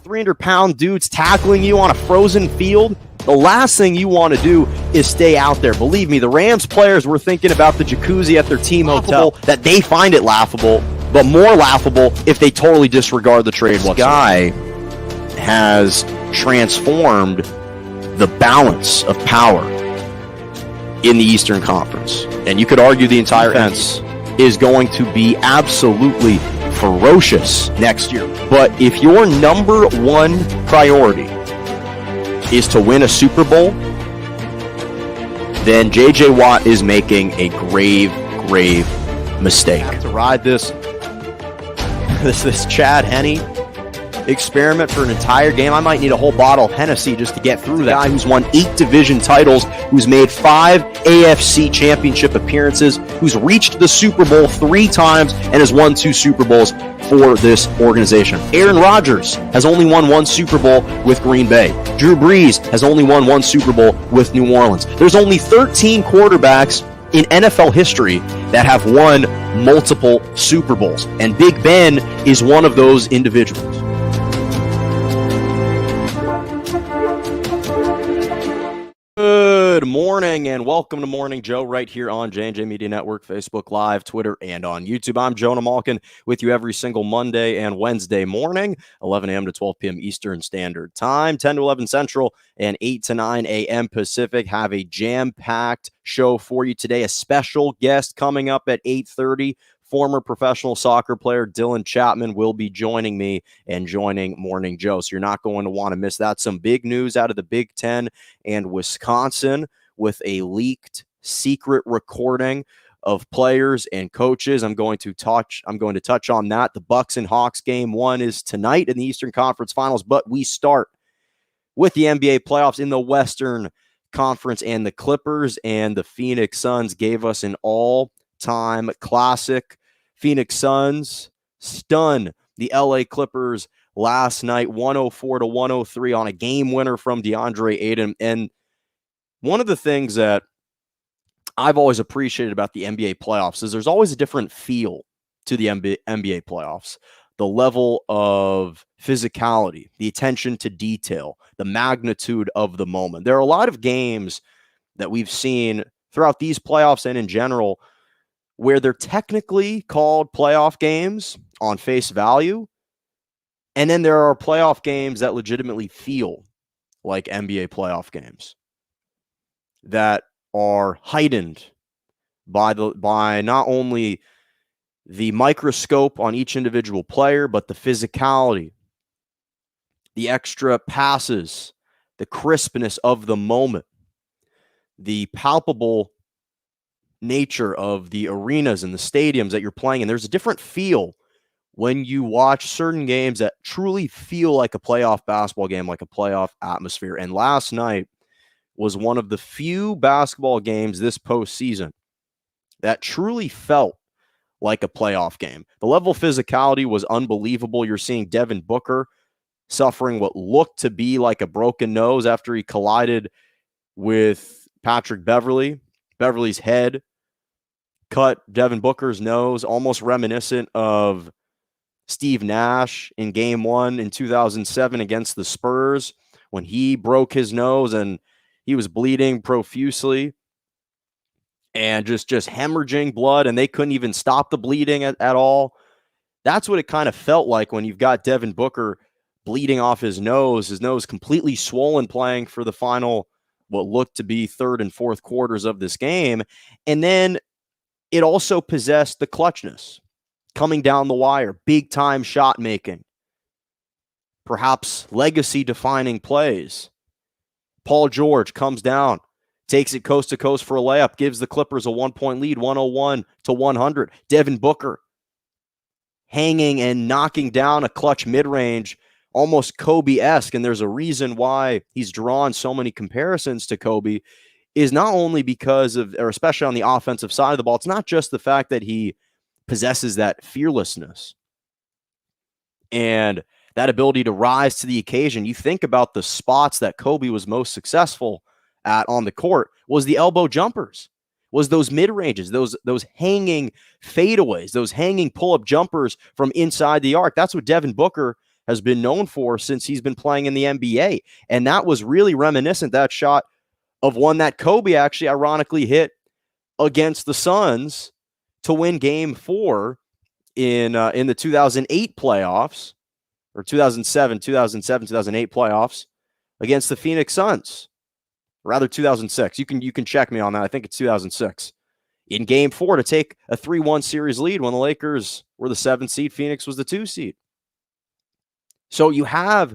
300-pound dudes tackling you on a frozen field, the last thing you want to do is stay out there. Believe me, the Rams players were thinking about the jacuzzi at their team hotel, that they find it laughable, but more laughable if they totally disregard the trade whatsoever. This guy has transformed the balance of power in the Eastern Conference. And you could argue the entire defense is going to be absolutely ferocious next year. But if your number one priority is to win a Super Bowl, then J.J. Watt is making a grave mistake. To ride this Chad Henne experiment for an entire game, I might need a whole bottle of Hennessy just to get through that. Guy who's won 8 division titles, who's made 5 AFC championship appearances, who's reached the Super Bowl 3 times and has won 2 Super Bowls for this organization. Aaron Rodgers has only won 1 Super Bowl with Green Bay. Drew Brees has only won 1 Super Bowl with New Orleans. There's only 13 quarterbacks in NFL history that have won multiple Super Bowls, and Big Ben is one of those individuals. Good morning and welcome to Morning Joe right here on J&J Media Network, Facebook Live, Twitter, and on YouTube. I'm Jonah Malkin with you every single Monday and Wednesday morning, 11 a.m. to 12 p.m. Eastern Standard Time, 10 to 11 Central, and 8 to 9 a.m. Pacific. Have a jam-packed show for you today. A special guest coming up at 8:30. Former professional soccer player Dillon Chapman will be joining me and joining Morning Joe. So you're not going to want to miss that. Some big news out of the Big Ten and Wisconsin with a leaked secret recording of players and coaches. I'm going to touch on that. The Bucks and Hawks game 1 is tonight in the Eastern Conference Finals, but we start with the NBA playoffs in the Western Conference, and the Clippers and the Phoenix Suns gave us an all-time classic. Phoenix Suns stun the LA Clippers last night, 104-103 on a game winner from DeAndre Ayton. And one of the things that I've always appreciated about the NBA playoffs is there's always a different feel to the NBA playoffs. The level of physicality, the attention to detail, the magnitude of the moment. There are a lot of games that we've seen throughout these playoffs and in general where they're technically called playoff games on face value, and then there are playoff games that legitimately feel like NBA playoff games that are heightened by not only the microscope on each individual player, but the physicality, the extra passes, the crispness of the moment, the palpable nature of the arenas and the stadiums that you're playing in. There's a different feel when you watch certain games that truly feel like a playoff basketball game, like a playoff atmosphere. And last night was one of the few basketball games this postseason that truly felt like a playoff game. The level of physicality was unbelievable. You're seeing Devin Booker suffering what looked to be like a broken nose after he collided with Patrick Beverley. Beverly's head cut Devin Booker's nose, almost reminiscent of Steve Nash in Game 1 in 2007 against the Spurs when he broke his nose and he was bleeding profusely and just hemorrhaging blood, and they couldn't even stop the bleeding at all. That's what it kind of felt like when you've got Devin Booker bleeding off his nose completely swollen, playing for the final what looked to be third and fourth quarters of this game. And then it also possessed the clutchness, coming down the wire, big time shot making, perhaps legacy defining plays. Paul George comes down, takes it coast to coast for a layup, gives the Clippers a 1-point lead, 101-100. Devin Booker hanging and knocking down a clutch mid-range, almost Kobe-esque, and there's a reason why he's drawn so many comparisons to Kobe, is not only because of, or especially on the offensive side of the ball, it's not just the fact that he possesses that fearlessness and that ability to rise to the occasion. You think about the spots that Kobe was most successful at on the court was the elbow jumpers, was those mid-ranges, those hanging fadeaways, those hanging pull-up jumpers from inside the arc. That's what Devin Booker has been known for since he's been playing in the NBA. And that was really reminiscent, that shot, of one that Kobe actually ironically hit against the Suns to win Game 4 in the 2008 playoffs, or 2007, 2008 playoffs against the Phoenix Suns. Rather, 2006. You can check me on that. I think it's 2006. In Game 4 to take a 3-1 series lead when the Lakers were the 7th seed, Phoenix was the 2 seed. So you have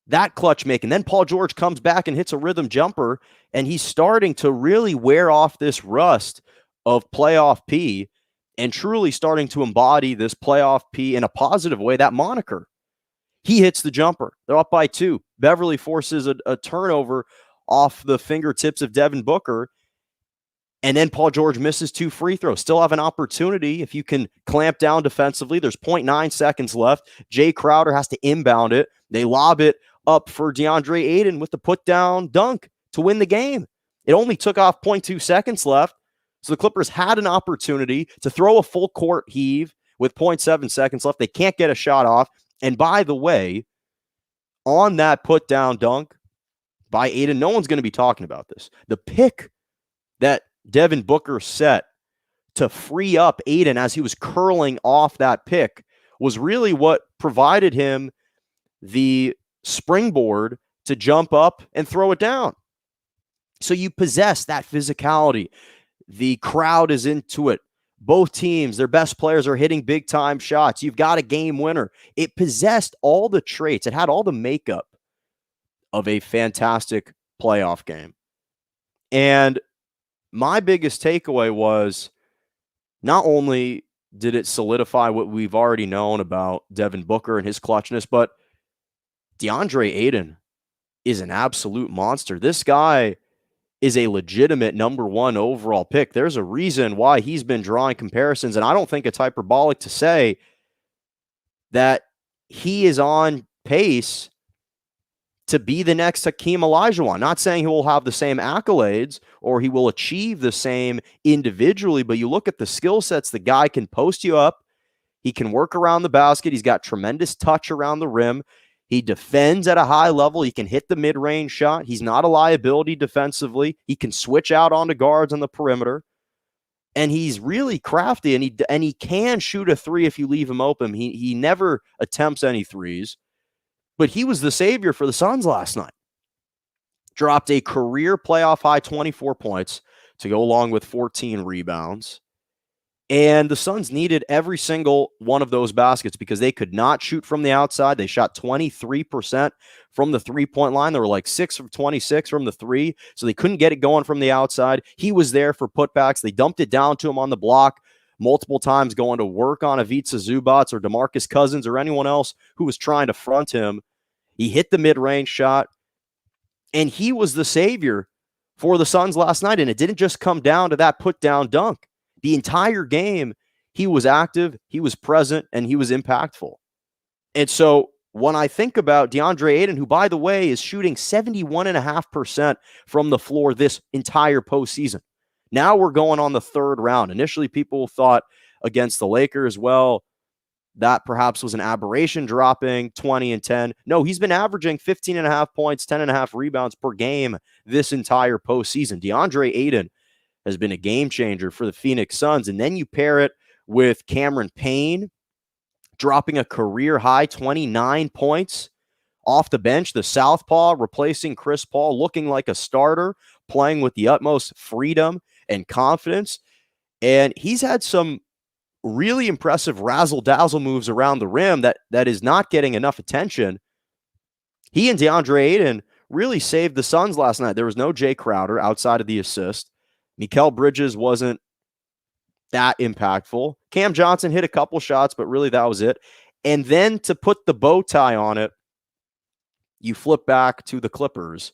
that clutch make. And then Paul George comes back and hits a rhythm jumper, and he's starting to really wear off this rust of playoff P and truly starting to embody this playoff P in a positive way, that moniker. He hits the jumper. They're up by 2. Beverly forces a turnover off the fingertips of Devin Booker. And then Paul George misses 2 free throws. Still have an opportunity if you can clamp down defensively. There's 0.9 seconds left. Jay Crowder has to inbound it. They lob it up for DeAndre Ayton with the put-down dunk to win the game. It only took off 0.2 seconds left. So the Clippers had an opportunity to throw a full court heave with 0.7 seconds left. They can't get a shot off. And by the way, on that put-down dunk by Ayton, no one's going to be talking about this. The pick that Devin Booker set to free up Ayton as he was curling off that pick was really what provided him the springboard to jump up and throw it down. So you possess that physicality. The crowd is into it. Both teams, their best players are hitting big-time shots. You've got a game winner. It possessed all the traits. It had all the makeup of a fantastic playoff game. And my biggest takeaway was not only did it solidify what we've already known about Devin Booker and his clutchness, but DeAndre Ayton is an absolute monster. This guy is a legitimate number 1 overall pick. There's a reason why he's been drawing comparisons, and I don't think it's hyperbolic to say that he is on pace to be the next Hakeem Olajuwon. Not saying he will have the same accolades or he will achieve the same individually, but you look at the skill sets, the guy can post you up. He can work around the basket. He's got tremendous touch around the rim. He defends at a high level. He can hit the mid-range shot. He's not a liability defensively. He can switch out onto guards on the perimeter. And he's really crafty, and he can shoot a 3 if you leave him open. He never attempts any threes. But he was the savior for the Suns last night. Dropped a career playoff high 24 points to go along with 14 rebounds. And the Suns needed every single one of those baskets because they could not shoot from the outside. They shot 23% from the three-point line. They were like 6 of 26 from the 3, so they couldn't get it going from the outside. He was there for putbacks. They dumped it down to him on the block multiple times, going to work on Ivica Zubac or DeMarcus Cousins or anyone else who was trying to front him. He hit the mid-range shot, and he was the savior for the Suns last night. And it didn't just come down to that put-down dunk. The entire game, he was active, he was present, and he was impactful. And so when I think about DeAndre Ayton, who, by the way, is shooting 71.5% from the floor this entire postseason. Now we're going on the 3rd round. Initially, people thought against the Lakers, well, that perhaps was an aberration, dropping 20 and 10. No, he's been averaging 15.5 points, 10.5 rebounds per game this entire postseason. DeAndre Ayton has been a game changer for the Phoenix Suns. And then you pair it with Cameron Payne dropping a career high 29 points off the bench, the southpaw replacing Chris Paul, looking like a starter, playing with the utmost freedom and confidence. And he's had some really impressive razzle-dazzle moves around the rim that is not getting enough attention. He and DeAndre Ayton really saved the Suns last night. There was no Jay Crowder outside of the assist. Mikal Bridges wasn't that impactful. Cam Johnson hit a couple shots, but really that was it. And then to put the bow tie on it, you flip back to the Clippers.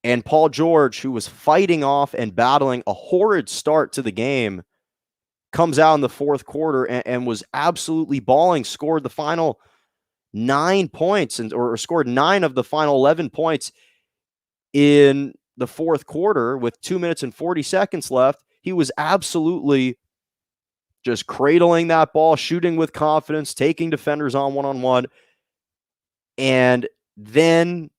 And Paul George, who was fighting off and battling a horrid start to the game, comes out in the 4th quarter and was absolutely balling, scored the final 9 points, or scored 9 of the final 11 points in the 4th quarter with 2 minutes and 40 seconds left. He was absolutely just cradling that ball, shooting with confidence, taking defenders on one-on-one. And then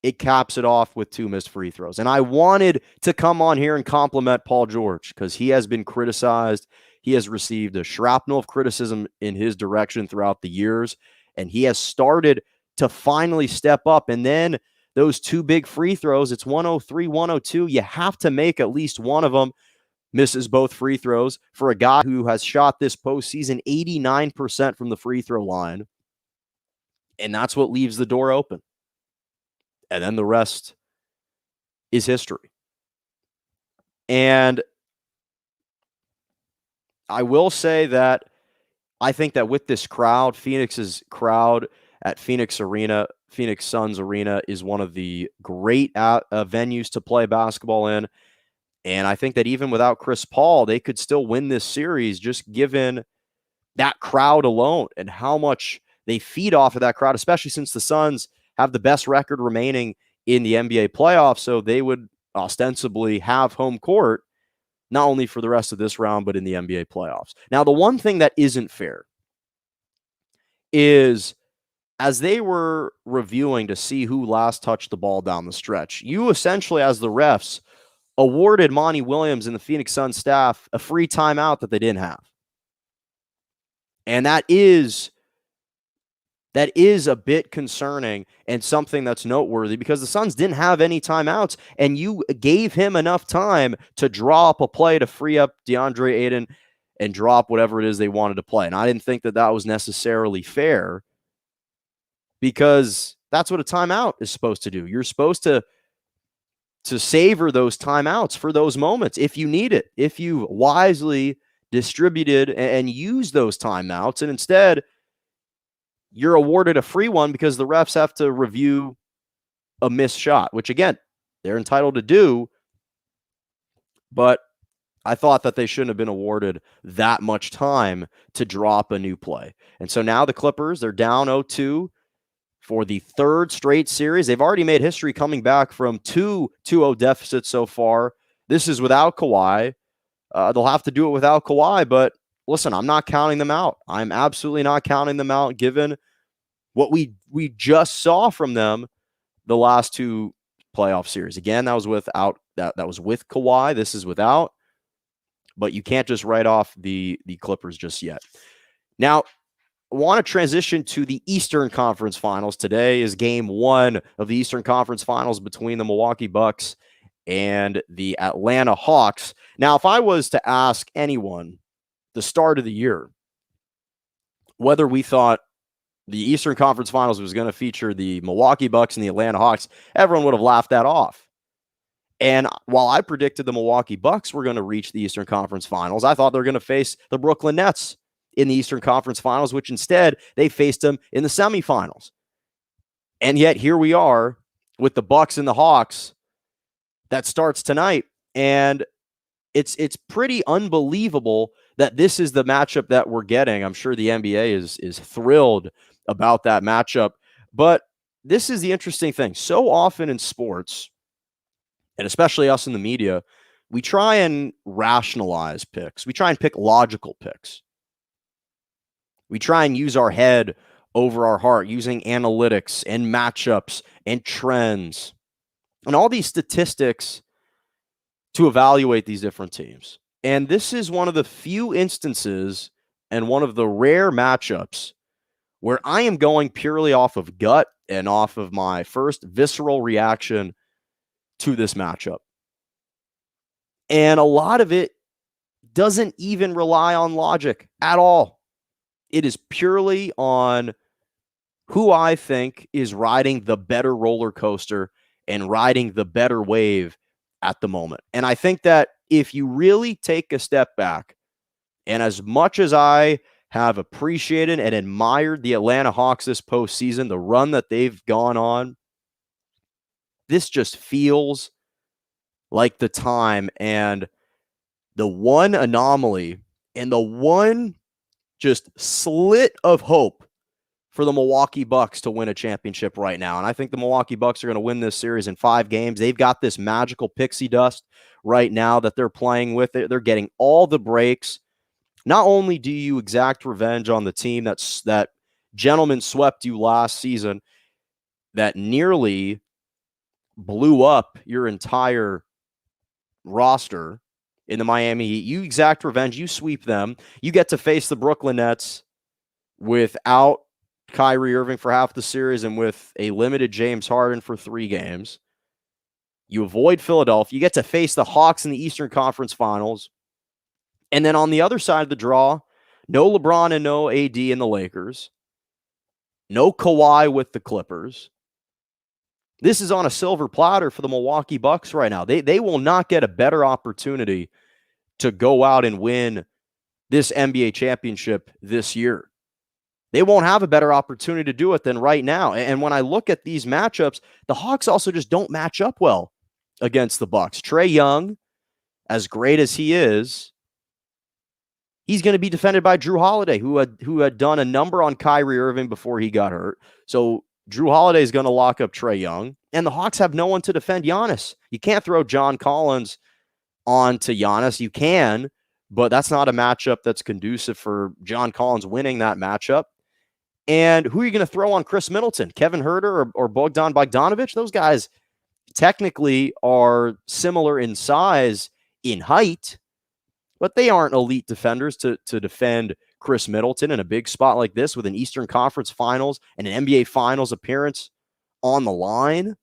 it caps it off with 2 missed free throws. And I wanted to come on here and compliment Paul George because he has been criticized. He has received a shrapnel of criticism in his direction throughout the years, and he has started to finally step up. And then those 2 big free throws, it's 103, 102. You have to make at least one of them. Misses both free throws for a guy who has shot this postseason 89% from the free throw line. And that's what leaves the door open. And then the rest is history. And I will say that I think that with this crowd, Phoenix's crowd at Phoenix Suns Arena is one of the great venues to play basketball in. And I think that even without Chris Paul, they could still win this series just given that crowd alone and how much they feed off of that crowd, especially since the Suns have the best record remaining in the NBA playoffs. So they would ostensibly have home court, not only for the rest of this round, but in the NBA playoffs. Now, the one thing that isn't fair is as they were reviewing to see who last touched the ball down the stretch, you essentially, as the refs, awarded Monty Williams and the Phoenix Suns staff a free timeout that they didn't have. And that is a bit concerning and something that's noteworthy because the Suns didn't have any timeouts, and you gave him enough time to draw up a play to free up DeAndre Ayton and drop whatever it is they wanted to play. And I didn't think that that was necessarily fair because that's what a timeout is supposed to do. You're supposed to savor those timeouts for those moments if you need it, if you wisely distributed and used those timeouts, and instead you're awarded a free one because the refs have to review a missed shot, which again, they're entitled to do, but I thought that they shouldn't have been awarded that much time to drop a new play. And so now the Clippers, they're down 0-2 for the 3rd straight series. They've already made history coming back from 2-0 deficits so far. This is without Kawhi. They'll have to do it without Kawhi, but listen, I'm not counting them out. I'm absolutely not counting them out given what we just saw from them the last 2 playoff series. Again, that was without that was with Kawhi. This is without, but you can't just write off the Clippers just yet. Now, I want to transition to the Eastern Conference Finals. Today is game 1 of the Eastern Conference Finals between the Milwaukee Bucks and the Atlanta Hawks. Now, if I was to ask anyone the start of the year whether we thought the Eastern Conference Finals was going to feature the Milwaukee Bucks and the Atlanta Hawks, everyone would have laughed that off. And while I predicted the Milwaukee Bucks were going to reach the Eastern Conference Finals, I thought they were going to face the Brooklyn Nets in the Eastern Conference Finals, which instead they faced them in the semifinals. And yet here we are with the Bucks and the Hawks that starts tonight. And it's pretty unbelievable that this is the matchup that we're getting. I'm sure the NBA is thrilled about that matchup. But this is the interesting thing. So often in sports, and especially us in the media, we try and rationalize picks. We try and pick logical picks. We try and use our head over our heart using analytics and matchups and trends and all these statistics to evaluate these different teams. And this is one of the few instances and one of the rare matchups where I am going purely off of gut and off of my first visceral reaction to this matchup. And a lot of it doesn't even rely on logic at all. It is purely on who I think is riding the better roller coaster and riding the better wave at the moment. And I think that if you really take a step back, and as much as I have appreciated and admired the Atlanta Hawks this postseason, the run that they've gone on, this just feels like the time. And the one anomaly and the one just slit of hope for the Milwaukee Bucks to win a championship right now. And I think the Milwaukee Bucks are going to win this series in 5 games. They've got this magical pixie dust right now that they're playing with. They're getting all the breaks. Not only do you exact revenge on the team that gentlemen swept you last season, that nearly blew up your entire roster in the Miami Heat. You exact revenge. You sweep them. You get to face the Brooklyn Nets without Kyrie Irving for half the series and with a limited James Harden for 3 games. You avoid Philadelphia. You get to face the Hawks in the Eastern Conference Finals. And then on the other side of the draw, no LeBron and no AD in the Lakers. No Kawhi with the Clippers. This is on a silver platter for the Milwaukee Bucks right now. They will not get a better opportunity to go out and win this NBA championship this year. They won't have a better opportunity to do it than right now. And when I look at these matchups, the Hawks also just don't match up well against the Bucks. Trae Young, as great as he is, he's going to be defended by Drew Holiday, who had done a number on Kyrie Irving before he got hurt. So Drew Holiday is going to lock up Trae Young, and the Hawks have no one to defend Giannis. You can't throw John Collins on to Giannis. You can, but that's not a matchup that's conducive for John Collins winning that matchup. And who are you going to throw on Chris Middleton? Kevin Huerter or Bogdan Bogdanovic? Those guys technically are similar in size, in height, but they aren't elite defenders to defend Chris Middleton in a big spot like this with an Eastern Conference Finals and an NBA Finals appearance on the line.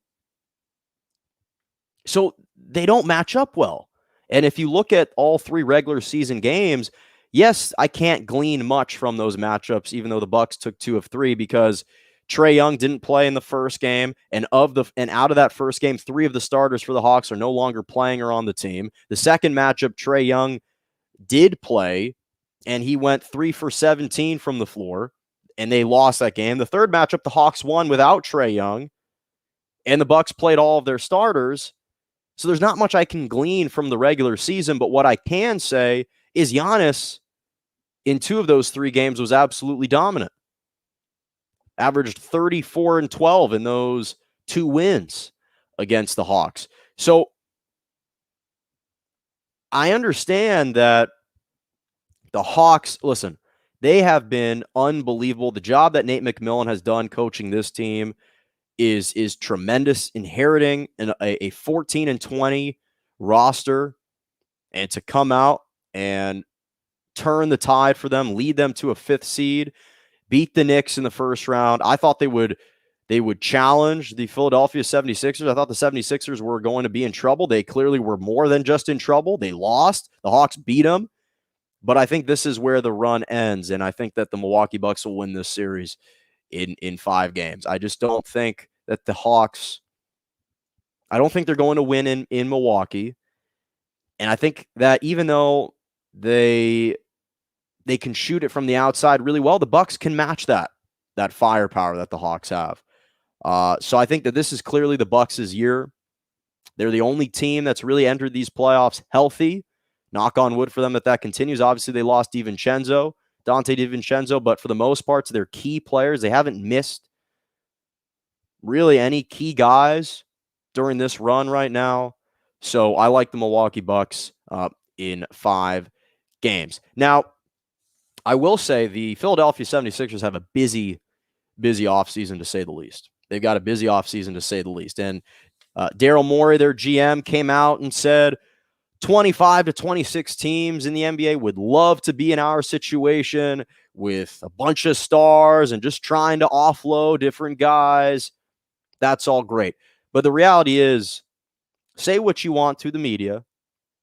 So they don't match up well. And if you look at all 3 regular season games, yes, I can't glean much from those matchups, even though the Bucks took 2 of 3, because Trae Young didn't play in the first game, and out of that first game, 3 of the starters for the Hawks are no longer playing or on the team. The second matchup, Trae Young did play, and he went 3 for 17 from the floor, and they lost that game. The third matchup, the Hawks won without Trae Young, and the Bucks played all of their starters. So there's not much I can glean from the regular season, but what I can say is Giannis in 2 of those 3 games was absolutely dominant. Averaged 34 and 12 in those 2 wins against the Hawks. So I understand that the Hawks, listen, they have been unbelievable. The job that Nate McMillan has done coaching this team is tremendous, inheriting a 14 and 20 roster, and to come out and turn the tide for them, lead them to a 5th seed, beat the Knicks in the first round. I thought they would challenge the Philadelphia 76ers. I thought the 76ers were going to be in trouble. They clearly were more than just in trouble. They lost. The Hawks beat them. But I think this is where the run ends, and I think that the Milwaukee Bucks will win this series in 5 games. I just don't think that the Hawks, I don't think they're going to win in Milwaukee. And I think that even though they can shoot it from the outside really well, the Bucks can match that firepower that the Hawks have. So I think that this is clearly the Bucks' year. They're the only team that's really entered these playoffs healthy. Knock on wood for them that continues. Obviously, they lost Dante DiVincenzo, but for the most part, they're key players. They haven't missed really any key guys during this run right now. So I like the Milwaukee Bucks in 5 games. Now, I will say the Philadelphia 76ers have a busy offseason, to say the least. They've got a busy offseason, to say the least. And Daryl Morey, their GM, came out and said 25 to 26 teams in the NBA would love to be in our situation with a bunch of stars and just trying to offload different guys. That's all great. But the reality is, say what you want to the media,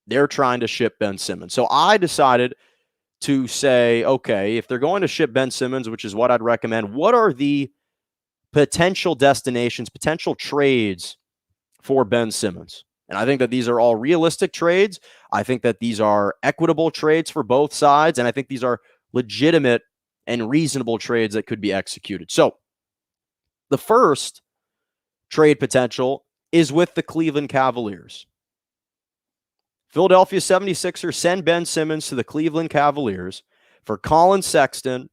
they're trying to ship Ben Simmons. So I decided to say, okay, if they're going to ship Ben Simmons, which is what I'd recommend, what are the potential destinations, potential trades for Ben Simmons? And I think that these are all realistic trades. I think that these are equitable trades for both sides. And I think these are legitimate and reasonable trades that could be executed. So the first trade potential is with the Cleveland Cavaliers. Philadelphia 76ers send Ben Simmons to the Cleveland Cavaliers for Colin Sexton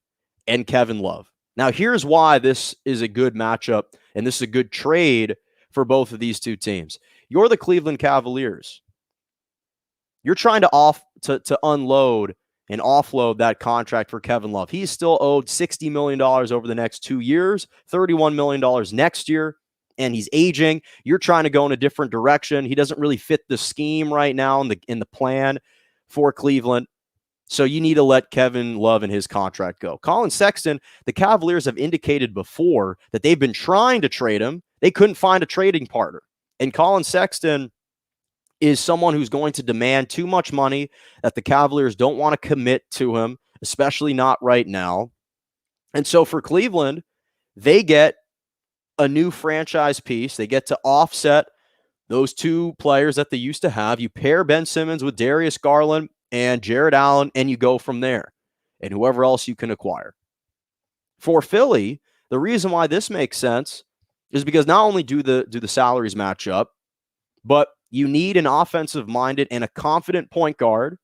and Kevin Love. Now, here's why this is a good matchup and this is a good trade for both of these two teams. You're the Cleveland Cavaliers. You're trying to unload and offload that contract for Kevin Love. He's still owed $60 million over the next 2 years, $31 million next year. and he's aging. You're trying to go in a different direction. He doesn't really fit the scheme right now in the plan for Cleveland. So you need to let Kevin Love and his contract go. Colin Sexton, the Cavaliers have indicated before that they've been trying to trade him. They couldn't find a trading partner. And Colin Sexton is someone who's going to demand too much money that the Cavaliers don't want to commit to him, especially not right now. And so for Cleveland, they get a new franchise piece. They get to offset those two players that they used to have. You pair Ben Simmons with Darius Garland and Jared Allen, and you go from there. And whoever else you can acquire. For Philly, the reason why this makes sense is because not only do the salaries match up, but you need an offensive-minded and a confident point guard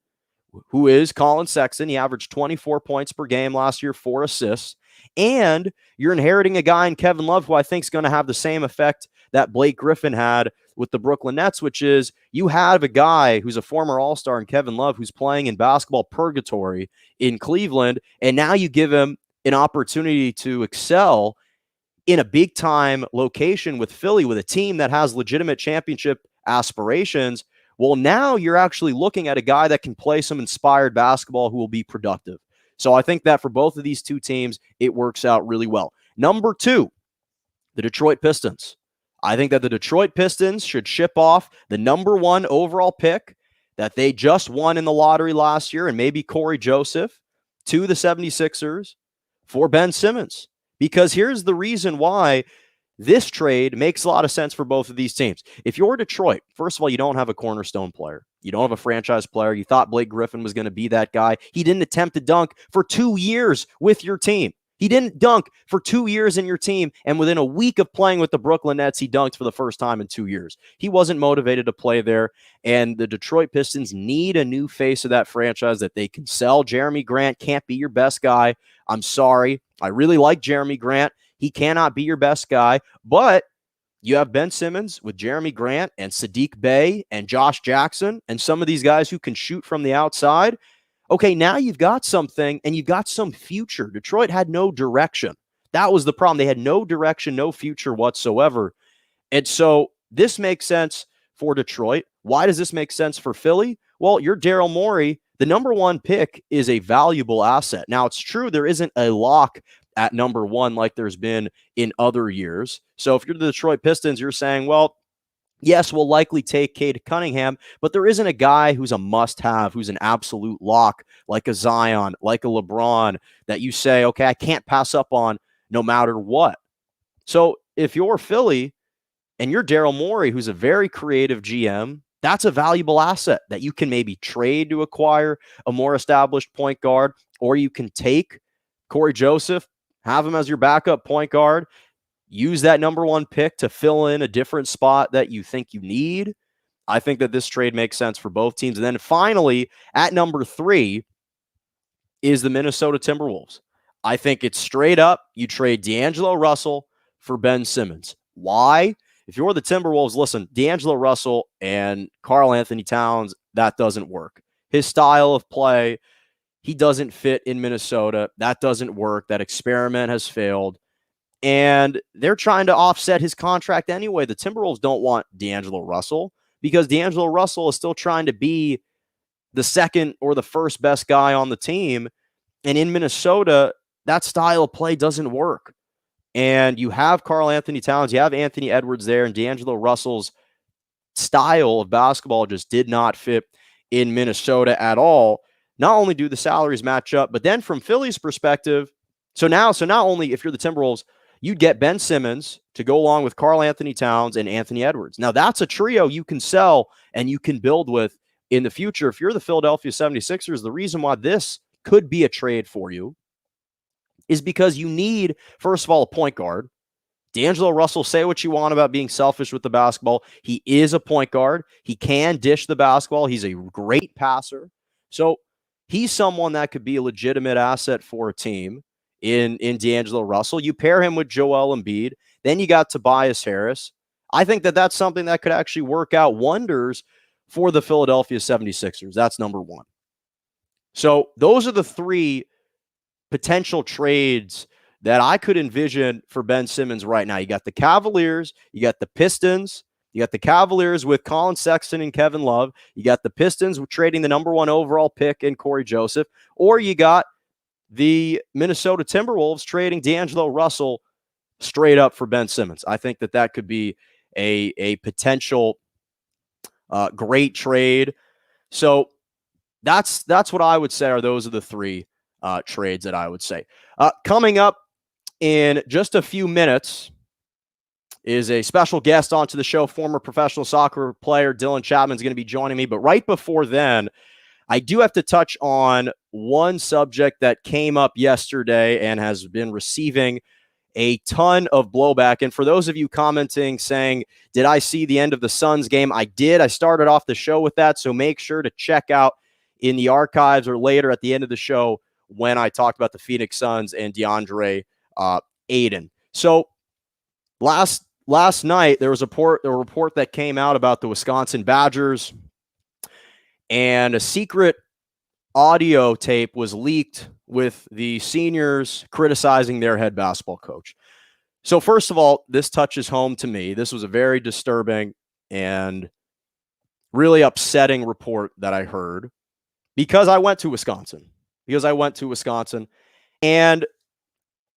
who is Colin Sexton. He averaged 24 points per game last year, 4 assists. And you're inheriting a guy in Kevin Love who I think is going to have the same effect that Blake Griffin had with the Brooklyn Nets, which is you have a guy who's a former All-Star in Kevin Love who's playing in basketball purgatory in Cleveland, and now you give him an opportunity to excel in a big-time location with Philly, with a team that has legitimate championship aspirations. Well, now you're actually looking at a guy that can play some inspired basketball who will be productive. So I think that for both of these two teams, it works out really well. Number 2, the Detroit Pistons. I think that the Detroit Pistons should ship off the number 1 overall pick that they just won in the lottery last year, and maybe Corey Joseph, to the 76ers for Ben Simmons. Because here's the reason why this trade makes a lot of sense for both of these teams. If you're Detroit, first of all, you don't have a cornerstone player. You don't have a franchise player. You thought Blake Griffin was going to be that guy. He didn't attempt to dunk for 2 years with your team. He didn't dunk for 2 years in your team, and within a week of playing with the Brooklyn Nets, he dunked for the first time in 2 years. He wasn't motivated to play there, and the Detroit Pistons need a new face of that franchise that they can sell. Jeremy Grant can't be your best guy. I'm sorry. I really like Jeremy Grant. He cannot be your best guy, but you have Ben Simmons with Jeremy Grant and Sadiq Bey and Josh Jackson and some of these guys who can shoot from the outside. Okay, now you've got something and you've got some future. Detroit had no direction. That was the problem. They had no direction, no future whatsoever. And so this makes sense for Detroit. Why does this make sense for Philly? Well, you're Daryl Morey. The number 1 pick is a valuable asset. Now, it's true there isn't a lock at number 1 like there's been in other years. So if you're the Detroit Pistons, you're saying, well, yes, we'll likely take Cade Cunningham, but there isn't a guy who's a must-have, who's an absolute lock, like a Zion, like a LeBron, that you say, okay, I can't pass up on no matter what. So if you're Philly and you're Daryl Morey, who's a very creative GM, that's a valuable asset that you can maybe trade to acquire a more established point guard, or you can take Corey Joseph, have him as your backup point guard, use that number 1 pick to fill in a different spot that you think you need. I think that this trade makes sense for both teams. And then finally, at number 3 is the Minnesota Timberwolves. I think it's straight up, you trade D'Angelo Russell for Ben Simmons. Why? If you're the Timberwolves, listen, D'Angelo Russell and Karl Anthony Towns, that doesn't work. His style of play, he doesn't fit in Minnesota. That doesn't work. That experiment has failed. And they're trying to offset his contract anyway. The Timberwolves don't want D'Angelo Russell because D'Angelo Russell is still trying to be the second or the first best guy on the team. And in Minnesota, that style of play doesn't work. And you have Karl Anthony Towns, you have Anthony Edwards there, and D'Angelo Russell's style of basketball just did not fit in Minnesota at all. Not only do the salaries match up, but then from Philly's perspective, so not only if you're the Timberwolves, you'd get Ben Simmons to go along with Karl Anthony Towns and Anthony Edwards. Now, that's a trio you can sell and you can build with in the future. If you're the Philadelphia 76ers, the reason why this could be a trade for you is because you need, first of all, a point guard. D'Angelo Russell, say what you want about being selfish with the basketball. He is a point guard. He can dish the basketball. He's a great passer. So he's someone that could be a legitimate asset for a team in D'Angelo Russell. You pair him with Joel Embiid. Then you got Tobias Harris. I think that that's something that could actually work out wonders for the Philadelphia 76ers. That's number 1. So those are the 3 potential trades that I could envision for Ben Simmons right now. You got the Cavaliers, you got the Pistons, you got the Cavaliers with Colin Sexton and Kevin Love, you got the Pistons trading the number 1 overall pick in Corey Joseph, or you got the Minnesota Timberwolves trading D'Angelo Russell straight up for Ben Simmons. I think that could be a potential great trade. So that's what I would say those are the 3 trades that I would say. Coming up in just a few minutes is a special guest onto the show. Former professional soccer player Dillon Chapman is going to be joining me. But right before then, I do have to touch on one subject that came up yesterday and has been receiving a ton of blowback. And for those of you commenting saying, did I see the end of the Suns game? I did. I started off the show with that. So make sure to check out in the archives or later at the end of the show when I talked about the Phoenix Suns and DeAndre Ayton. So last night, there was a report that came out about the Wisconsin Badgers, and a secret audio tape was leaked with the seniors criticizing their head basketball coach. So first of all, this touches home to me. This was a very disturbing and really upsetting report that I heard because I went to Wisconsin. And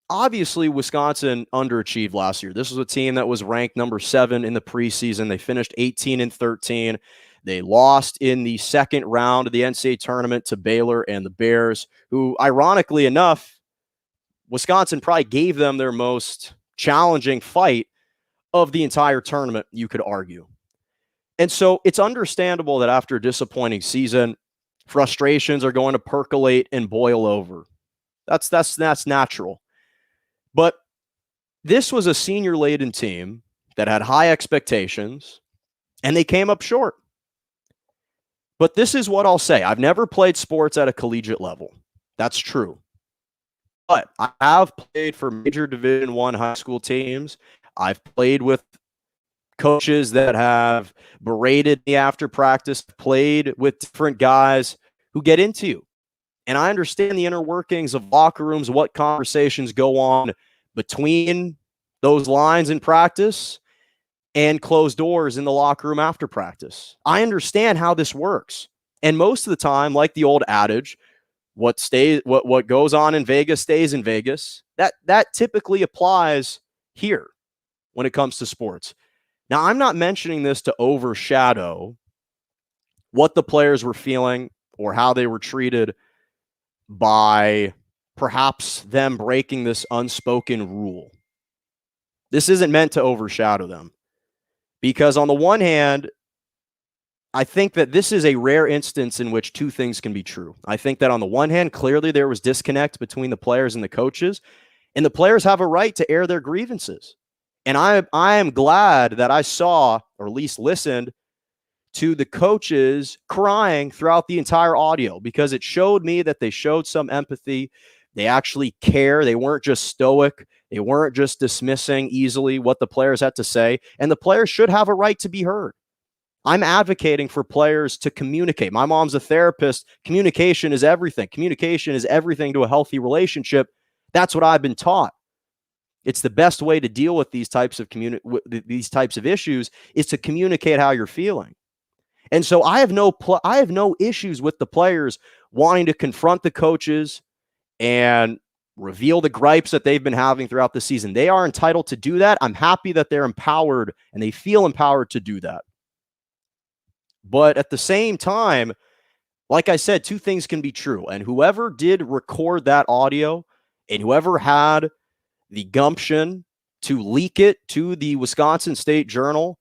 obviously, Wisconsin underachieved last year. This was a team that was ranked number 7 in the preseason. They finished 18-13. They lost in the second round of the NCAA tournament to Baylor and the Bears, who, ironically enough, Wisconsin probably gave them their most challenging fight of the entire tournament, you could argue. And so it's understandable that after a disappointing season, frustrations are going to percolate and boil over. That's natural. But this was a senior-laden team that had high expectations, and they came up short. But this is what I'll say. I've never played sports at a collegiate level. That's true. But I have played for major Division I high school teams. I've played with coaches that have berated me after practice, played with different guys who get into you. And I understand the inner workings of locker rooms, what conversations go on between those lines in practice and closed doors in the locker room after practice. I understand how this works. And most of the time, like the old adage, what goes on in Vegas stays in Vegas. That typically applies here when it comes to sports. Now, I'm not mentioning this to overshadow what the players were feeling or how they were treated by perhaps them breaking this unspoken rule. This isn't meant to overshadow them. Because on the one hand, I think that this is a rare instance in which 2 things can be true. I think that on the one hand, clearly there was disconnect between the players and the coaches, and the players have a right to air their grievances. And I am glad that I saw, or at least listened, to the coaches crying throughout the entire audio, because it showed me that they showed some empathy. They actually care. They weren't just stoic. They weren't just dismissing easily what the players had to say. And the players should have a right to be heard. I'm advocating for players to communicate. My mom's a therapist. Communication is everything. Communication is everything to a healthy relationship. That's what I've been taught. It's the best way to deal with these types of issues is to communicate how you're feeling. And so I have no issues with the players wanting to confront the coaches and reveal the gripes that they've been having throughout the season. They are entitled to do that. I'm happy that they're empowered and they feel empowered to do that. But at the same time, like I said, 2 things can be true. And whoever did record that audio and whoever had the gumption to leak it to the Wisconsin State Journal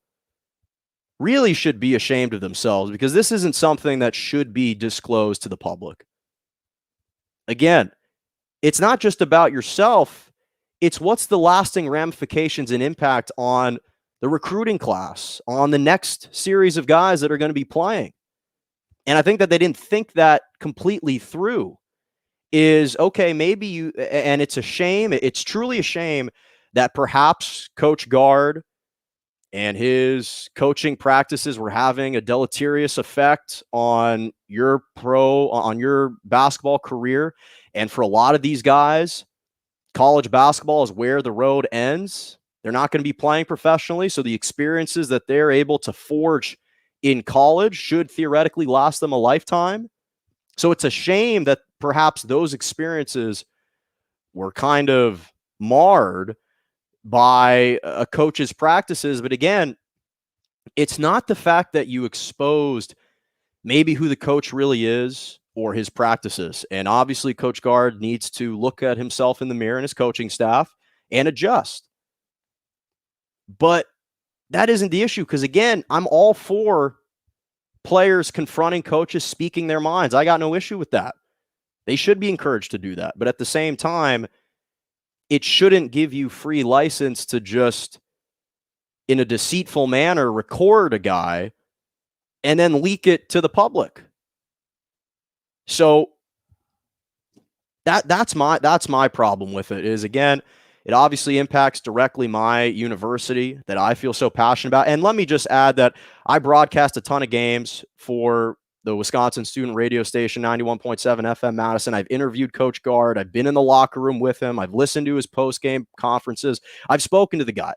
really should be ashamed of themselves, because this isn't something that should be disclosed to the public. Again, it's not just about yourself. It's what's the lasting ramifications and impact on the recruiting class, on the next series of guys that are going to be playing. And I think that they didn't think that completely through. Is, okay, maybe you, and it's a shame. It's truly a shame that perhaps Coach Gard and his coaching practices were having a deleterious effect on your basketball career. And for a lot of these guys, college basketball is where the road ends. They're not going to be playing professionally, so the experiences that they're able to forge in college should theoretically last them a lifetime. So it's a shame that perhaps those experiences were kind of marred by a coach's practices. But again, it's not the fact that you exposed maybe who the coach really is or his practices. And obviously, Coach Gard needs to look at himself in the mirror and his coaching staff and adjust. But that isn't the issue, because, again, I'm all for players confronting coaches, speaking their minds. I got no issue with that. They should be encouraged to do that. But at the same time, it shouldn't give you free license to just, in a deceitful manner, record a guy and then leak it to the public. So that's my problem with it. Is, again, it obviously impacts directly my university that I feel so passionate about. And let me just add that I broadcast a ton of games for the Wisconsin student radio station, 91.7 FM Madison. I've interviewed Coach Gard. I've been in the locker room with him. I've listened to his post-game conferences. I've spoken to the guy.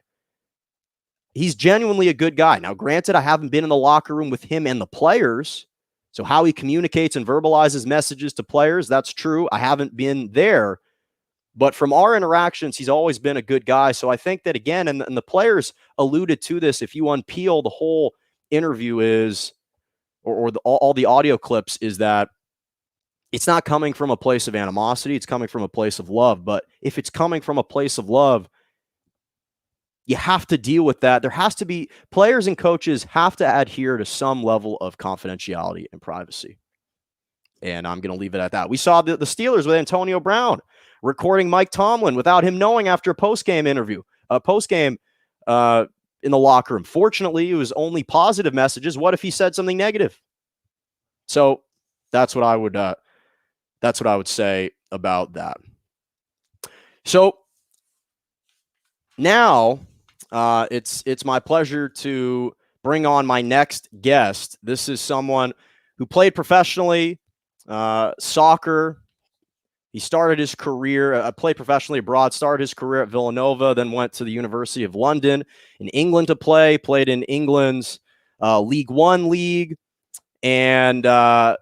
He's genuinely a good guy. Now, granted, I haven't been in the locker room with him and the players, so how he communicates and verbalizes messages to players, that's true. I haven't been there. But from our interactions, he's always been a good guy. So I think that, again, and the players alluded to this, if you unpeel the whole interview is, or all the audio clips, is that it's not coming from a place of animosity. It's coming from a place of love. But if it's coming from a place of love, you have to deal with that. There has to be, players and coaches have to adhere to some level of confidentiality and privacy. And I'm going to leave it at that. We saw the Steelers with Antonio Brown recording Mike Tomlin without him knowing after a post-game interview, in the locker room. Fortunately, it was only positive messages. What if he said something negative? So that's what I would say about that. So now it's my pleasure to bring on my next guest. This is someone who played professionally, soccer. He started his career, played professionally abroad, started his career at Villanova, then went to the University of London in England to play, played in England's League One league, and a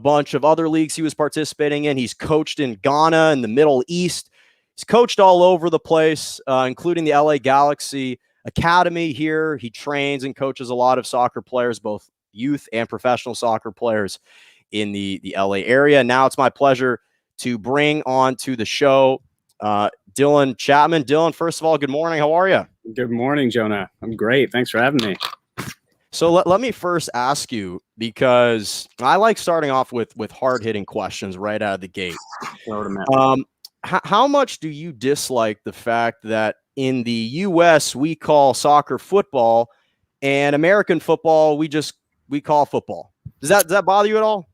bunch of other leagues he was participating in. He's coached in Ghana and the Middle East. He's coached all over the place, including the LA Galaxy Academy here. He trains and coaches a lot of soccer players, both youth and professional soccer players in the LA area. Now it's my pleasure to bring on to the show Dillon Chapman. Dillon, first of all, good morning. How are you? Good morning, Jonah. I'm great. Thanks for having me. So let me first ask you, because I like starting off with hard-hitting questions right out of the gate. How much do you dislike the fact that in the U.S. we call soccer football, and American football we call football? Does that bother you at all?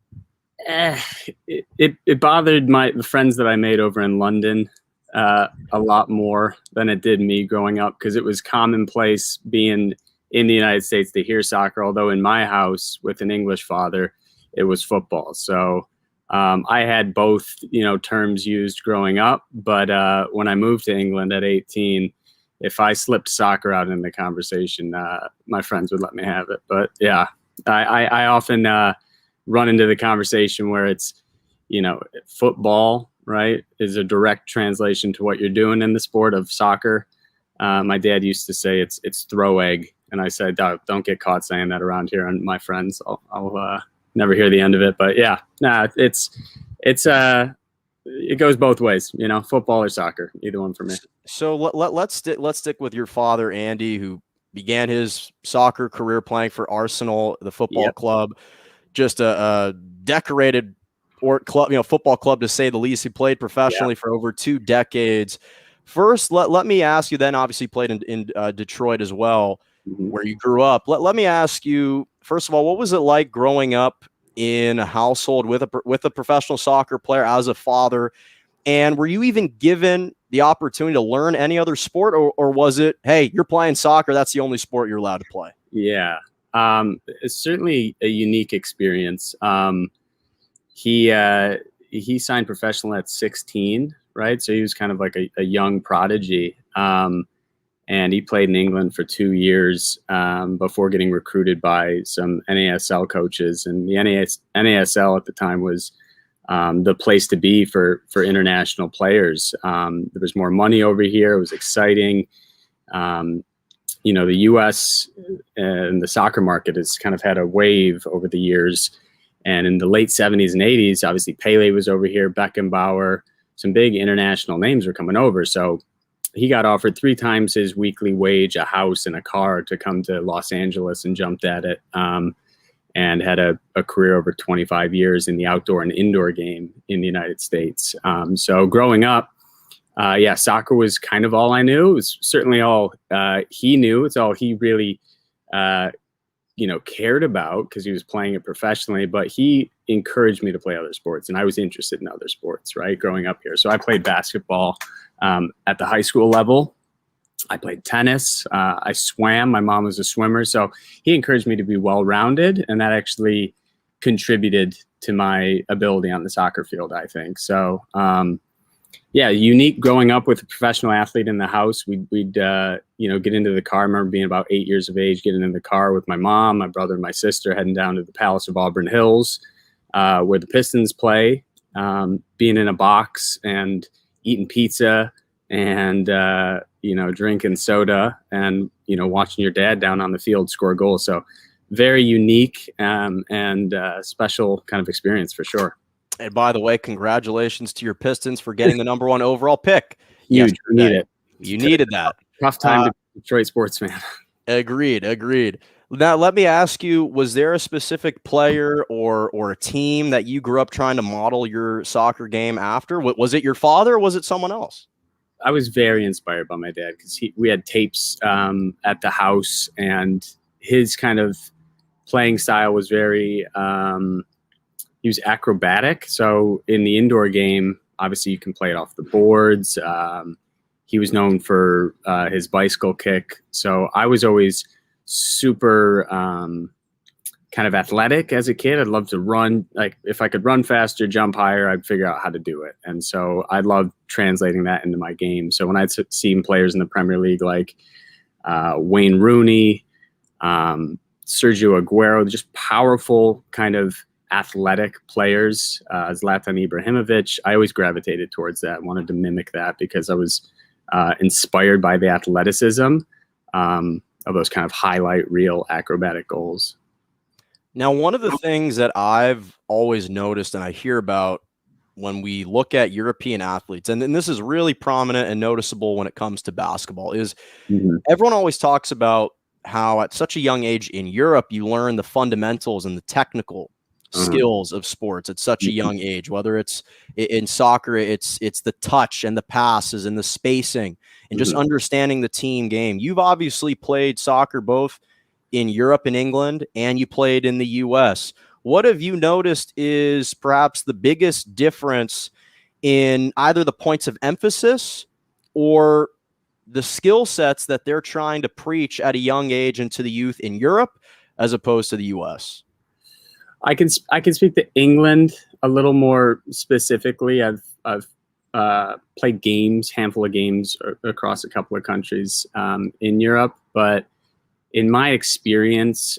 It bothered the friends that I made over in London a lot more than it did me growing up, because it was commonplace being in the United States to hear soccer, although in my house with an English father, it was football. So I had both, terms used growing up, but when I moved to England at 18, if I slipped soccer out in the conversation, my friends would let me have it. But yeah, I often run into the conversation where it's, football, right, is a direct translation to what you're doing in the sport of soccer. My dad used to say it's throw egg. And I said, don't get caught saying that around here. And my friends, I'll never hear the end of it. But yeah, it goes both ways, football or soccer, either one for me. So let's stick with your father, Andy, who began his soccer career playing for Arsenal, the football club, just a decorated football club, to say the least. He played professionally for over 2 decades. First, let me ask you, then obviously played in Detroit as well, where you grew up. Let me ask you, first of all, what was it like growing up in a household with a professional soccer player as a father? And were you even given the opportunity to learn any other sport, or was it, hey, you're playing soccer, that's the only sport you're allowed to play? Yeah, it's certainly a unique experience. He signed professional at 16, right? So he was kind of like a young prodigy. And he played in England for 2 years before getting recruited by some NASL coaches. And the NASL at the time was the place to be for international players. There was more money over here. It was exciting. The U.S. and the soccer market has kind of had a wave over the years. And in the late 70s and 80s, obviously Pele was over here, Beckenbauer, some big international names were coming over. So he got offered 3 times his weekly wage, a house and a car to come to Los Angeles, and jumped at it, and had a career over 25 years in the outdoor and indoor game in the United States. So growing up, soccer was kind of all I knew. It was certainly all he knew. It's all he really, cared about, because he was playing it professionally. But he encouraged me to play other sports, and I was interested in other sports, right, growing up here. So I played basketball at the high school level. I played tennis. I swam. My mom was a swimmer. So he encouraged me to be well-rounded, and that actually contributed to my ability on the soccer field, I think. So, unique growing up with a professional athlete in the house. We'd get into the car. I remember being about 8 years of age, getting in the car with my mom, my brother, and my sister, heading down to the Palace of Auburn Hills, where the Pistons play, being in a box and eating pizza and, drinking soda and, watching your dad down on the field score goals. So very unique and special kind of experience for sure. And by the way, congratulations to your Pistons for getting the number 1 overall pick. Huge. You needed that. Tough time to be a Detroit sports fan. Agreed. Now, let me ask you, was there a specific player or a team that you grew up trying to model your soccer game after? Was it your father or was it someone else? I was very inspired by my dad, because we had tapes at the house, and his kind of playing style was very he was acrobatic. So in the indoor game, obviously you can play it off the boards. He was known for his bicycle kick. So I was always super kind of athletic as a kid. I'd love to run. Like, if I could run faster, jump higher, I'd figure out how to do it. And so I loved translating that into my game. So when I'd seen players in the Premier League like Wayne Rooney, Sergio Aguero, just powerful kind of athletic players, Zlatan Ibrahimovic, I always gravitated towards that, wanted to mimic that, because I was inspired by the athleticism of those kind of highlight reel acrobatic goals. Now, one of the things that I've always noticed and I hear about when we look at European athletes, and this is really prominent and noticeable when it comes to basketball, is everyone always talks about how at such a young age in Europe, you learn the fundamentals and the technical skills of sports at such a young age. Whether it's in soccer, it's the touch and the passes and the spacing and just understanding the team game. You've obviously played soccer both in Europe and England, and you played in the US. What have you noticed is perhaps the biggest difference in either the points of emphasis or the skill sets that they're trying to preach at a young age into the youth in Europe as opposed to the US? I can speak to England a little more specifically. I've played games, handful of games across a couple of countries in Europe, but in my experience,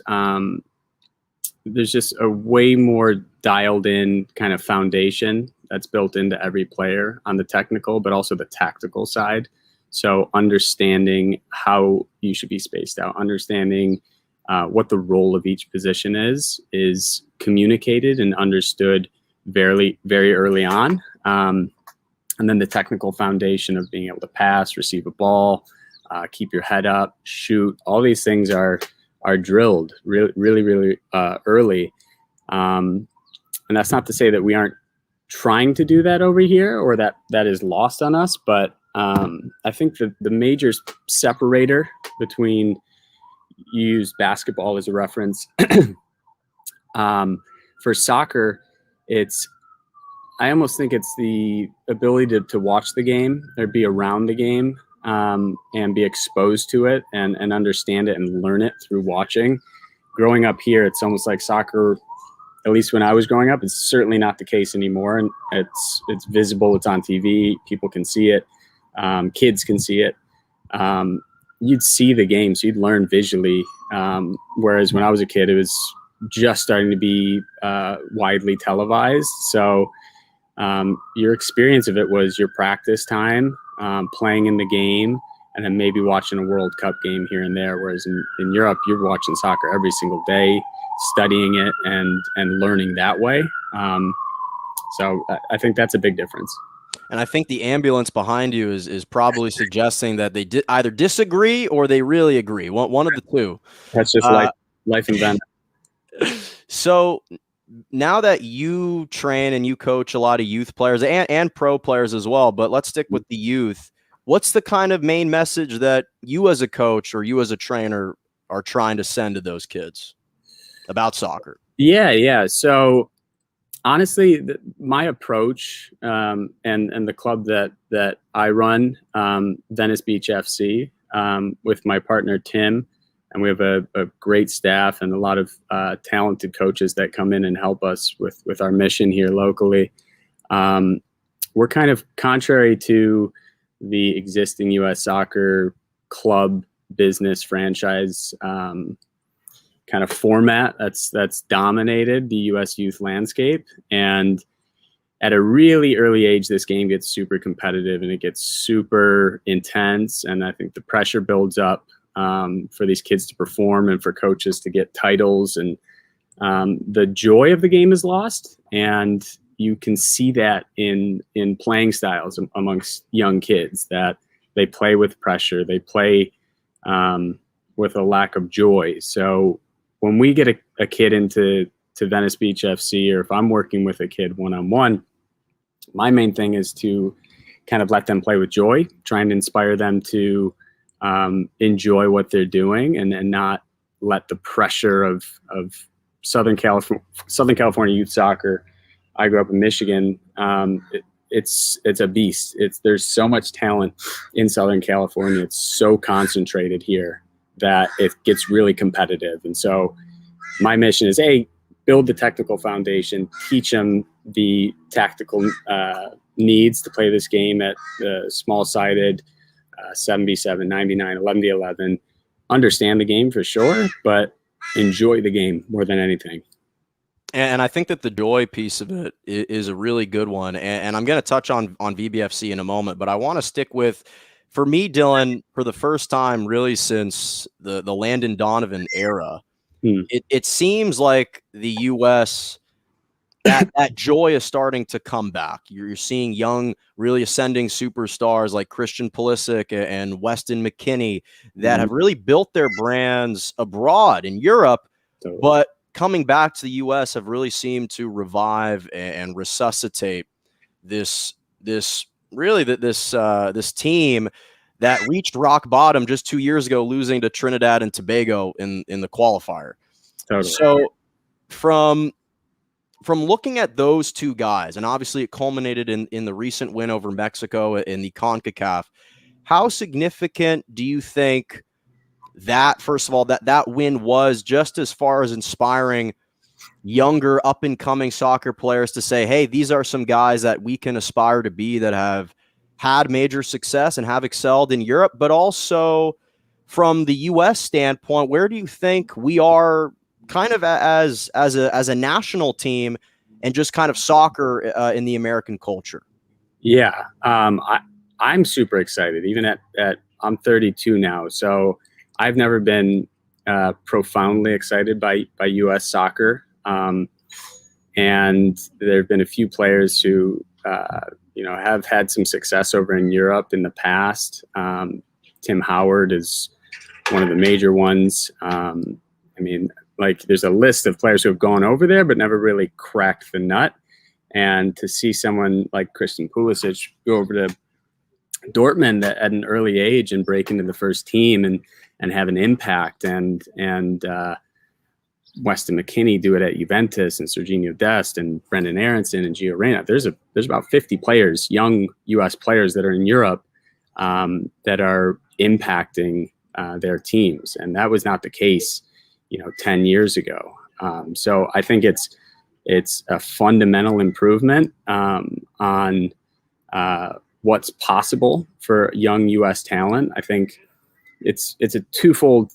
there's just a way more dialed in kind of foundation that's built into every player on the technical, but also the tactical side. So understanding how you should be spaced out, understanding what the role of each position is communicated and understood very, very early on. And then the technical foundation of being able to pass, receive a ball, keep your head up, shoot. All these things are drilled really early. And that's not to say that we aren't trying to do that over here or that is lost on us. But I think the major separator between, you use basketball as a reference. For soccer, I almost think it's the ability to watch the game or be around the game and be exposed to it and understand it and learn it through watching. Growing up here, it's almost like soccer at least when I was growing up. It's certainly not the case anymore, and it's visible. It's on TV. People can see it. Kids can see it. You'd see the games. You'd learn visually. Whereas when I was a kid, it was just starting to be widely televised. So your experience of it was your practice time, playing in the game, and then maybe watching a World Cup game here and there. Whereas in Europe, you're watching soccer every single day, studying it and learning that way. So I think that's a big difference. And I think the ambulance behind you is probably suggesting that they either disagree or they really agree. One of the two. That's just life and Ben. So now that you train and you coach a lot of youth players and pro players as well, but let's stick with the youth. What's the kind of main message that you as a coach or you as a trainer are trying to send to those kids about soccer? Yeah. So honestly, my approach and the club that I run, Venice Beach FC, with my partner Tim, and we have a great staff and a lot of talented coaches that come in and help us with our mission here locally. We're kind of contrary to the existing U.S. soccer club business franchise kind of format that's dominated the U.S. youth landscape. And at a really early age, this game gets super competitive and it gets super intense. And I think the pressure builds up for these kids to perform and for coaches to get titles. And the joy of the game is lost. And you can see that in playing styles amongst young kids, that they play with pressure. They play with a lack of joy. So when we get a kid into Venice Beach FC, or if I'm working with a kid one-on-one, my main thing is to kind of let them play with joy, try and inspire them to enjoy what they're doing and not let the pressure of Southern California youth soccer. I grew up in Michigan. It's a beast. There's so much talent in Southern California. It's so concentrated here that it gets really competitive. And so my mission is, build the technical foundation, teach them the tactical needs to play this game at the small-sided 7v7, 9v9, 11v11. Understand the game for sure, but enjoy the game more than anything. And I think that the joy piece of it is a really good one. And I'm going to touch on VBFC in a moment, but I want to stick with, for me, Dillon, for the first time really since the Landon Donovan era, it seems like the U.S., that joy is starting to come back. You're seeing young, really ascending superstars like Christian Pulisic and Weston McKennie that have really built their brands abroad in Europe, but coming back to the U.S. have really seemed to revive and resuscitate this team that reached rock bottom just 2 years ago, losing to Trinidad and Tobago in the qualifier. Totally. So from looking at those two guys, and obviously it culminated in the recent win over Mexico in the CONCACAF, how significant do you think that, first of all, that win was, just as far as inspiring younger up-and-coming soccer players to say, hey, these are some guys that we can aspire to be, that have had major success and have excelled in Europe, but also from the U.S. standpoint, where do you think we are kind of as a national team and just kind of soccer in the American culture? Yeah, I'm super excited. Even at I'm 32 now, so I've never been profoundly excited by U.S. soccer. And there have been a few players who, have had some success over in Europe in the past. Tim Howard is one of the major ones. There's a list of players who have gone over there but never really cracked the nut. And to see someone like Christian Pulisic go over to Dortmund at an early age and break into the first team and have an impact, and Weston McKennie do it at Juventus, and Serginho Dest and Brendan Aronson and Gio Reyna. There's about 50 players, young U.S. players that are in Europe that are impacting their teams, and that was not the case 10 years ago. So I think it's It's a fundamental improvement on what's possible for young U.S. talent. I think it's a twofold.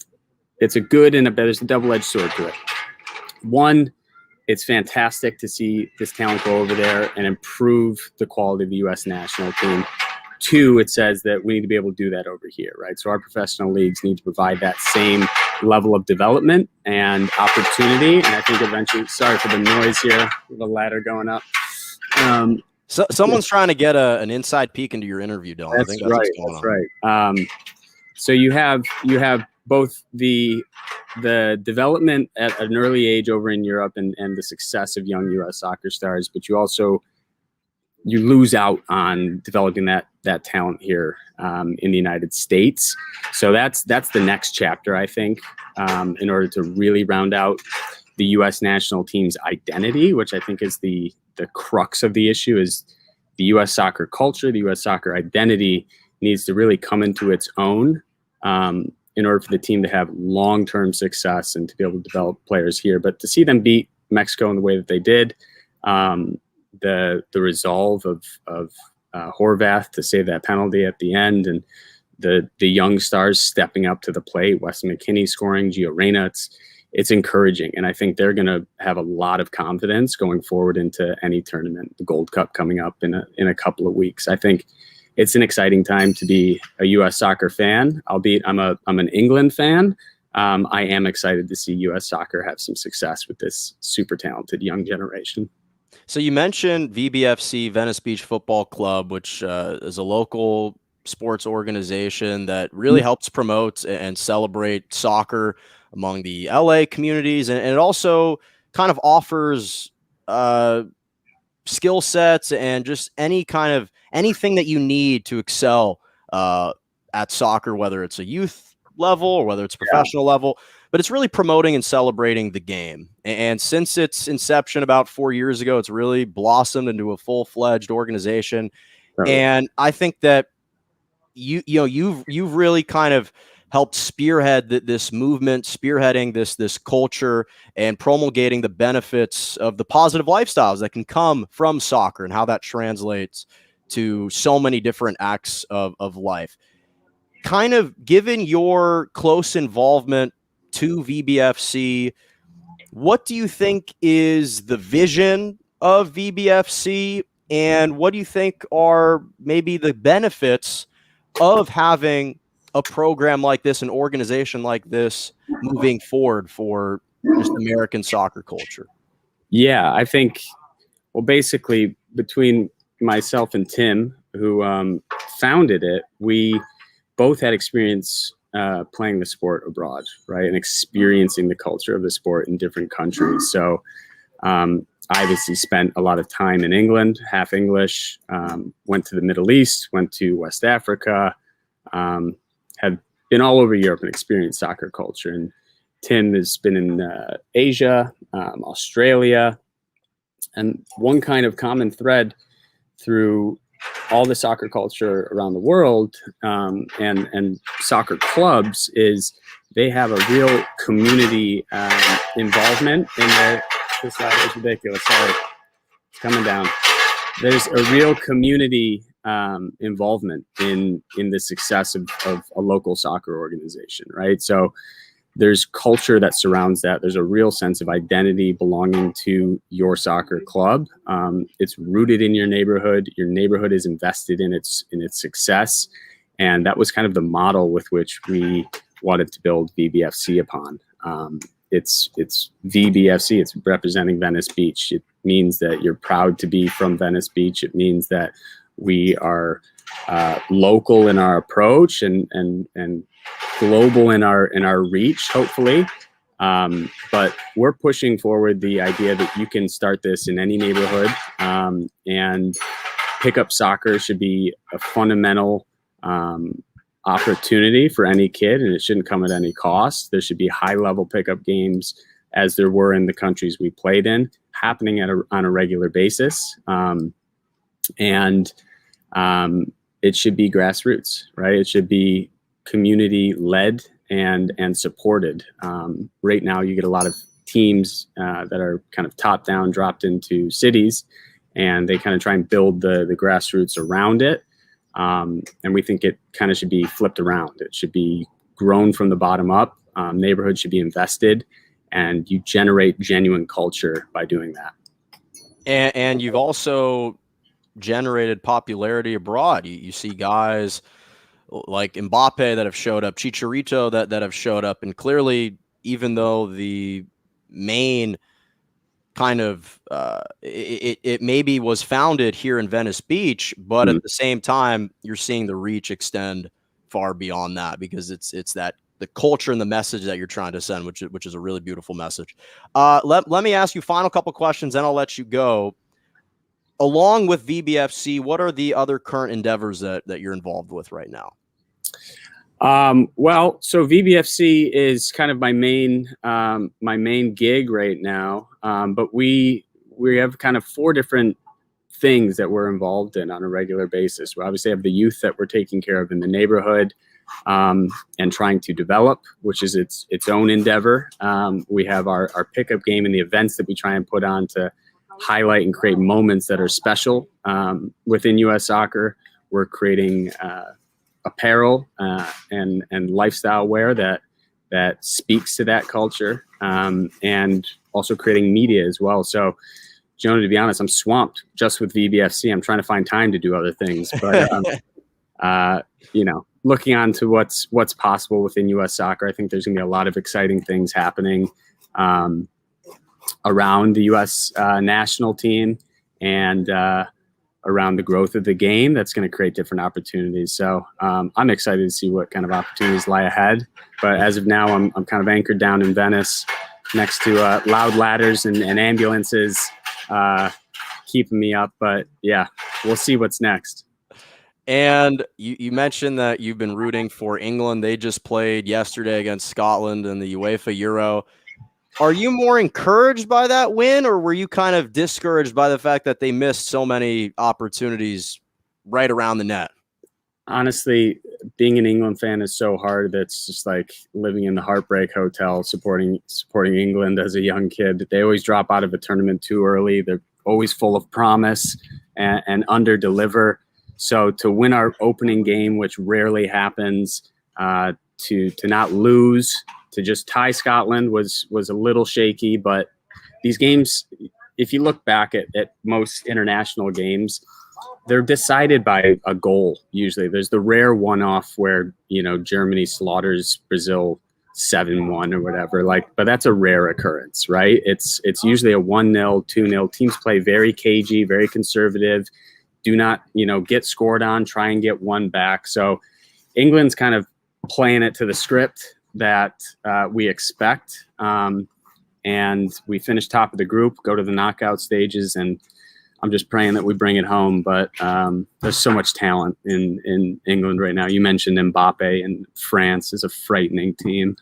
It's a good and there's a double-edged sword to it. One, it's fantastic to see this talent go over there and improve the quality of the U.S. national team. Two, it says that we need to be able to do that over here, right? So our professional leagues need to provide that same level of development and opportunity. And I think eventually, sorry for the noise here, the ladder going up. So someone's trying to get an inside peek into your interview, Dillon. That's right. That's right. So you have both the development at an early age over in Europe and the success of young U.S. soccer stars, but you lose out on developing that talent here in the United States. So that's the next chapter, I think, in order to really round out the U.S. national team's identity, which I think is the crux of the issue. Is the U.S. soccer culture, the U.S. soccer identity needs to really come into its own in order for the team to have long-term success and to be able to develop players here. But to see them beat Mexico in the way that they did, the resolve of Horvath to save that penalty at the end, and the young stars stepping up to the plate, Weston McKennie scoring, Gio Reyna, it's encouraging. And I think they're going to have a lot of confidence going forward into any tournament, the Gold Cup coming up in a couple of weeks. I think it's an exciting time to be a U.S. soccer fan, albeit I'm an England fan. I am excited to see U.S. soccer have some success with this super talented young generation. So you mentioned VBFC, Venice Beach Football Club, which is a local sports organization that really helps promote and celebrate soccer among the LA communities. And it also kind of offers skill sets and just anything that you need to excel at soccer, whether it's a youth level or whether it's professional level. But it's really promoting and celebrating the game. And since its inception about 4 years ago, it's really blossomed into a full-fledged organization. Right. And I think that you've really kind of helped spearhead this movement, spearheading this culture and promulgating the benefits of the positive lifestyles that can come from soccer and how that translates to so many different acts of life. Kind of given your close involvement to VBFC, what do you think is the vision of VBFC, and what do you think are maybe the benefits of having a program like this, an organization like this, moving forward for just American soccer culture? Yeah, I think, well, basically between myself and Tim, who founded it, we both had experience playing the sport abroad, right, and experiencing the culture of the sport in different countries. So I obviously spent a lot of time in England, half English, went to the Middle East, went to West Africa, have been all over Europe and experienced soccer culture. And Tim has been in Asia, Australia, and one kind of common thread through all the soccer culture around the world and soccer clubs is they have a real community involvement in their. This ladder is ridiculous. Sorry, it's coming down. There's a real community involvement in the success of a local soccer organization, right? So there's culture that surrounds that. There's a real sense of identity belonging to your soccer club. It's rooted in your neighborhood. Your neighborhood is invested in its success. And that was kind of the model with which we wanted to build VBFC upon. It's VBFC. It's representing Venice Beach. It means that you're proud to be from Venice Beach. It means that we are local in our approach and global in our reach, hopefully. But we're pushing forward the idea that you can start this in any neighborhood, and pickup soccer should be a fundamental opportunity for any kid, and it shouldn't come at any cost. There should be high-level pickup games, as there were in the countries we played in, happening on a regular basis. And it should be grassroots, right? It should be community led and supported. Right now, you get a lot of teams that are kind of top down, dropped into cities, and they kind of try and build the grassroots around it. And we think it kind of should be flipped around. It should be grown from the bottom up. Neighborhoods should be invested, and you generate genuine culture by doing that. And you've also generated popularity abroad. You see guys like Mbappe that have showed up, Chicharito that have showed up, and clearly, even though the main kind of it maybe was founded here in Venice Beach, but at the same time, you're seeing the reach extend far beyond that, because it's that the culture and the message that you're trying to send, which is a really beautiful message. Let me ask you final couple questions, then I'll let you go. Along with VBFC, what are the other current endeavors that you're involved with right now? Well, so VBFC is kind of my main gig right now. But we have kind of 4 different things that we're involved in on a regular basis. We obviously have the youth that we're taking care of in the neighborhood, and trying to develop, which is its own endeavor. We have our pickup game and the events that we try and put on to highlight and create moments that are special within U.S. soccer. We're creating apparel and lifestyle wear that speaks to that culture, and also creating media as well. So, Jonah, to be honest, I'm swamped just with VBFC. I'm trying to find time to do other things, but looking on to what's possible within U.S. soccer, I think there's going to be a lot of exciting things happening around the U.S. National team and around the growth of the game. That's going to create different opportunities. So I'm excited to see what kind of opportunities lie ahead. But as of now, I'm kind of anchored down in Venice next to loud ladders and ambulances keeping me up. But yeah, we'll see what's next. And you mentioned that you've been rooting for England. They just played yesterday against Scotland in the UEFA Euro. Are you more encouraged by that win, or were you kind of discouraged by the fact that they missed so many opportunities right around the net? Honestly, being an England fan is so hard. That's just like living in the Heartbreak Hotel, supporting England as a young kid. They always drop out of a tournament too early. They're always full of promise and under-deliver. So to win our opening game, which rarely happens, to not lose, to just tie Scotland was a little shaky. But these games, if you look back at most international games, they're decided by a goal. Usually there's the rare one-off where, Germany slaughters Brazil 7-1 or whatever, but that's a rare occurrence, right? It's usually a 1-0, 2-0. Teams play very cagey, very conservative, do not, get scored on, try and get one back. So England's kind of playing it to the script that we expect. And we finish top of the group, go to the knockout stages, and I'm just praying that we bring it home. But there's so much talent in England right now. You mentioned Mbappe, and France is a frightening team.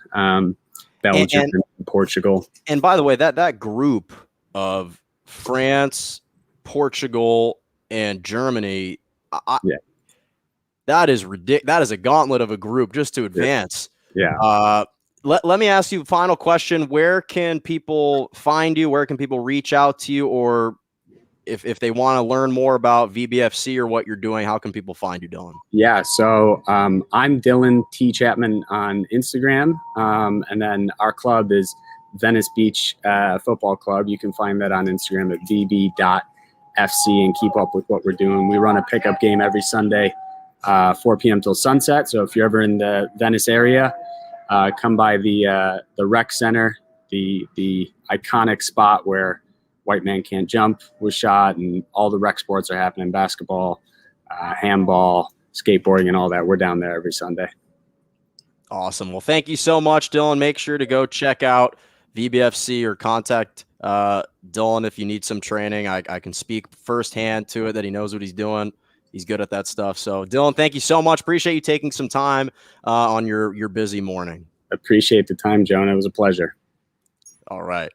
Belgium and Portugal. And by the way, that group of France, Portugal, and Germany, that is ridiculous. That is a gauntlet of a group just to advance. Yeah. Let me ask you a final question. Where can people find you? Where can people reach out to you? Or if they want to learn more about VBFC or what you're doing, how can people find you, Dillon? Yeah, so I'm Dillon T. Chapman on Instagram. And then our club is Venice Beach Football Club. You can find that on Instagram at vb.fc and keep up with what we're doing. We run a pickup game every Sunday, 4 p.m. till sunset. So if you're ever in the Venice area, come by the rec center, the iconic spot where White Man Can't Jump was shot, and all the rec sports are happening: basketball, handball, skateboarding, and all that. We're down there every Sunday. Awesome. Well, thank you so much, Dillon. Make sure to go check out VBFC or contact Dillon if you need some training. I can speak firsthand to it that he knows what he's doing. He's good at that stuff. So, Dillon, thank you so much. Appreciate you taking some time on your busy morning. Appreciate the time, Jonah. It was a pleasure. All right.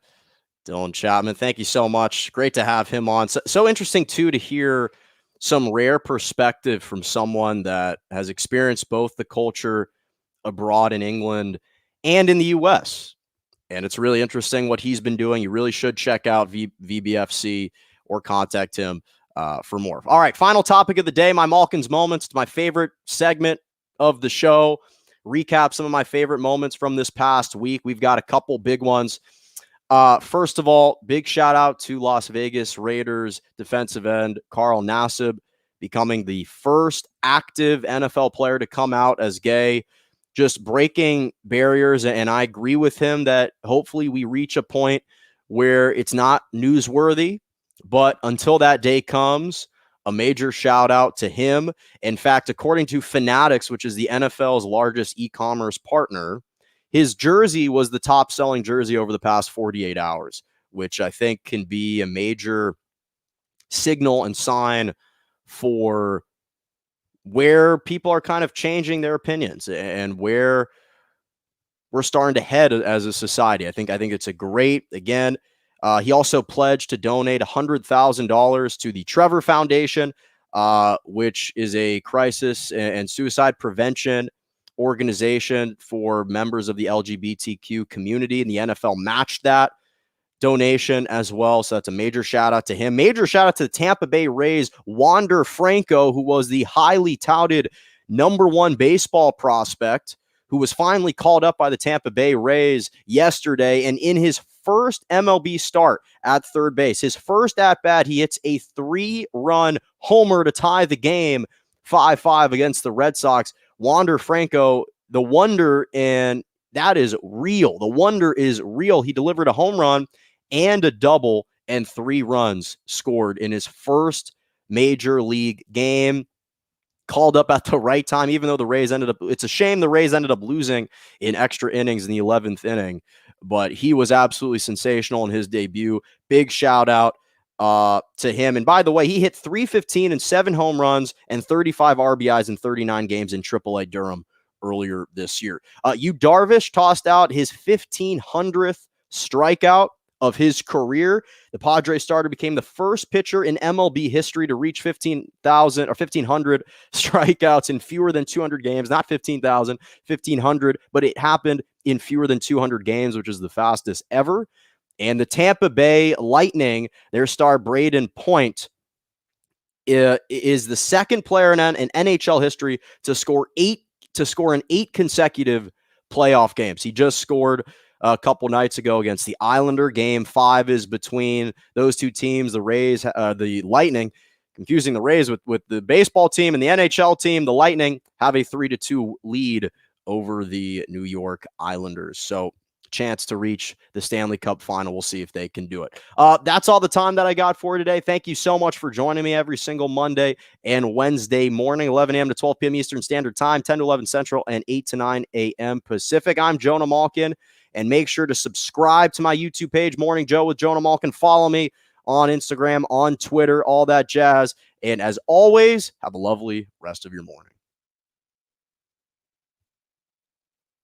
Dillon Chapman, thank you so much. Great to have him on. So interesting, too, to hear some rare perspective from someone that has experienced both the culture abroad in England and in the U.S. And it's really interesting what he's been doing. You really should check out VBFC or contact him for more. All right, final topic of the day, my Malkin's Moments. It's my favorite segment of the show. Recap some of my favorite moments from this past week. We've got a couple big ones. First of all, big shout out to Las Vegas Raiders defensive end Carl Nassib, becoming the first active NFL player to come out as gay, just breaking barriers. And I agree with him that hopefully we reach a point where it's not newsworthy. But until that day comes, a major shout out to him. In fact, according to Fanatics, which is the NFL's largest e-commerce partner, his jersey was the top selling jersey over the past 48 hours, which I think can be a major signal and sign for where people are kind of changing their opinions and where we're starting to head as a society. I think it's a great, again, he also pledged to donate $100,000 to the Trevor Foundation, which is a crisis and suicide prevention organization for members of the LGBTQ community, and the NFL matched that donation as well. So that's a major shout out to him. Major shout out to the Tampa Bay Rays, Wander Franco, who was the highly touted #1 baseball prospect, who was finally called up by the Tampa Bay Rays yesterday. And in his first MLB start at third base, his first at bat, he hits a 3-run homer to tie the game 5-5 against the Red Sox. Wander Franco, the wonder, and that is real. The wonder is real. He delivered a home run and a double and 3 runs scored in his first major league game. Called up at the right time, even though the Rays it's a shame the Rays ended up losing in extra innings in the 11th inning, but he was absolutely sensational in his debut. Big shout out to him. And by the way, he hit .315 and 7 home runs and 35 RBIs in 39 games in AAA Durham earlier this year. Yu Darvish tossed out his 1,500th strikeout of his career. The Padres starter became the first pitcher in MLB history to reach 15,000 or 1,500 strikeouts in fewer than 200 games. Not 15,000, 1,500, but it happened in fewer than 200 games, which is the fastest ever. And the Tampa Bay Lightning, their star Braden Point, is the second player in NHL history to score in 8 consecutive playoff games. He just scored a couple nights ago against the Islander. Game 5 is between those two teams, the Lightning, confusing the Rays with the baseball team, and the NHL team. The Lightning have a 3-2 lead over the New York Islanders. So chance to reach the Stanley Cup final. We'll see if they can do it. That's all the time that I got for today. Thank you so much for joining me every single Monday and Wednesday morning, 11 a.m. to 12 p.m. Eastern Standard Time, 10 to 11 Central, and 8 to 9 a.m. Pacific. I'm Jonah Malkin, and make sure to subscribe to my YouTube page, Morning Joe with Jonah Malkin. Follow me on Instagram, on Twitter, all that jazz. And as always, have a lovely rest of your morning.